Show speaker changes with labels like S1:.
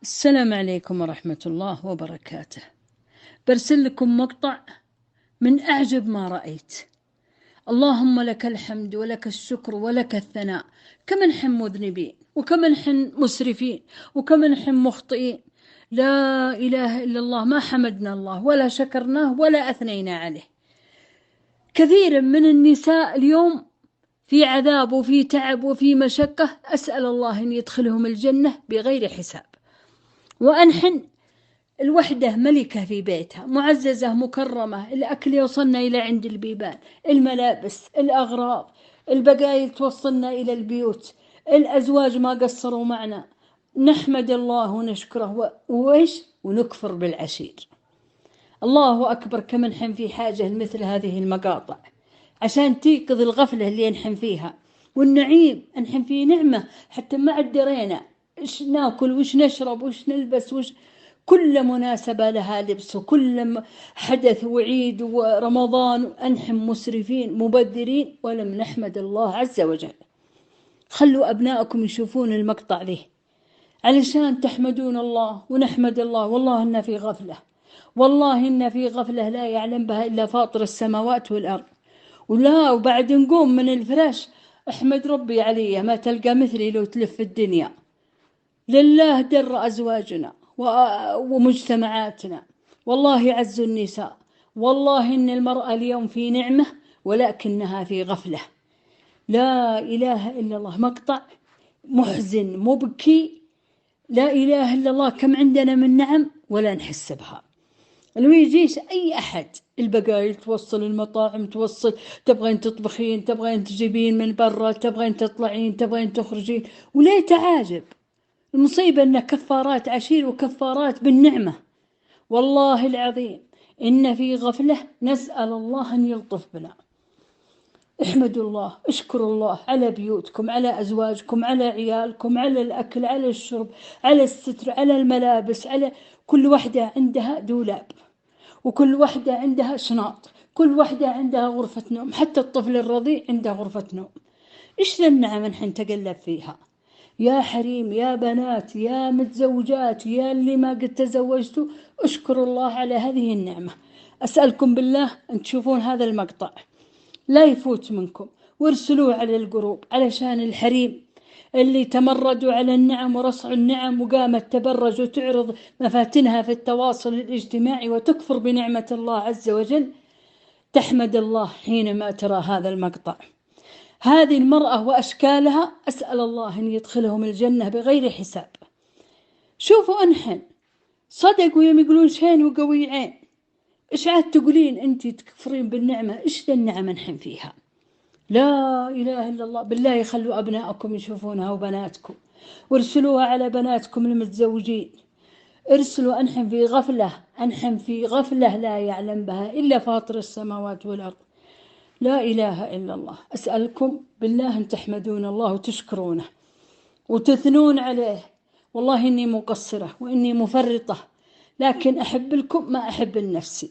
S1: السلام عليكم ورحمة الله وبركاته. برسل لكم مقطع من أعجب ما رأيت. اللهم لك الحمد ولك الشكر ولك الثناء، كما نحن مذنبين وكما نحن مسرفين وكما نحن مخطئين. لا إله إلا الله، ما حمدنا الله ولا شكرناه ولا أثنينا عليه. كثير من النساء اليوم في عذاب وفي تعب وفي مشقة، أسأل الله أن يدخلهم الجنة بغير حساب. وأنحن الوحدة ملكة في بيتها، معززة مكرمة، الأكل يوصلنا إلى عند البيبان، الملابس، الأغراض، البقايا توصلنا إلى البيوت، الأزواج ما قصروا معنا. نحمد الله ونشكره ونكفر بالعشير. الله أكبر، كما نحن في حاجة لمثل هذه المقاطع عشان تيقظ الغفلة اللي نحن فيها، والنعيم نحن في نعمة حتى ما عدرينا إيش ناكل وإيش نشرب وإيش نلبس كل مناسبة لها لبس، وكل حدث وعيد ورمضان أنحن مسرفين مبذرين ولم نحمد الله عز وجل. خلوا أبنائكم يشوفون المقطع ذي علشان تحمدون الله ونحمد الله. والله إن في غفلة، والله إن في غفلة لا يعلم بها إلا فاطر السماوات والأرض. وبعد نقوم من الفراش احمد ربي عليه، ما تلقى مثلي لو تلف الدنيا. لله در أزواجنا ومجتمعاتنا، والله يعز النساء. والله إن المرأة اليوم في نعمة ولكنها في غفلة. لا إله إلا الله. مقطع محزن مبكي. لا إله إلا الله، كم عندنا من نعم ولا نحس بها. لو يجيش أي أحد، البقايل توصل، المطاعم توصل، تبغين تطبخين، تبغين تجيبين من برا، تبغين تطلعين، تبغين تخرجين، ولا تعاجب. المصيبة أن كفارات عشير وكفارات بالنعمة. والله العظيم إن في غفلة، نسأل الله أن يلطف بنا. احمدوا الله، اشكروا الله على بيوتكم، على أزواجكم، على عيالكم، على الأكل، على الشرب، على الستر، على الملابس، على كل وحدة عندها دولاب، وكل وحدة عندها شناط، كل وحدة عندها غرفة نوم، حتى الطفل الرضيع عنده غرفة نوم. إيش النعم نحن تقلب فيها؟ يا حريم، يا بنات، يا متزوجات، يا اللي ما قد تزوجتوا، اشكروا الله على هذه النعمة. أسألكم بالله أن تشوفون هذا المقطع، لا يفوت منكم، وارسلوه على الجروب علشان الحريم اللي تمردوا على النعم ورصعوا النعم وقامت تبرج وتعرض مفاتنها في التواصل الاجتماعي وتكفر بنعمة الله عز وجل، تحمد الله حينما ترى هذا المقطع. هذه المرأة وأشكالها، أسأل الله أن يدخلهم الجنة بغير حساب. شوفوا أنحن صدقوا يوم يقولون شين وقوي عين. إيش عاد تقولين أنت تكفرين بالنعمة؟ إيش ذا النعمة نحن فيها؟ لا إله إلا الله. بالله خلوا أبنائكم يشوفونها وبناتكم، وارسلوها على بناتكم المتزوجين. ارسلوا. أنحن في غفلة، أنحن في غفلة لا يعلم بها إلا فاطر السماوات والأرض. لا إله إلا الله. أسألكم بالله أن تحمدون الله وتشكرونه وتثنون عليه. والله إني مقصرة وإني مفرطة، لكن أحب لكم ما أحب لنفسي.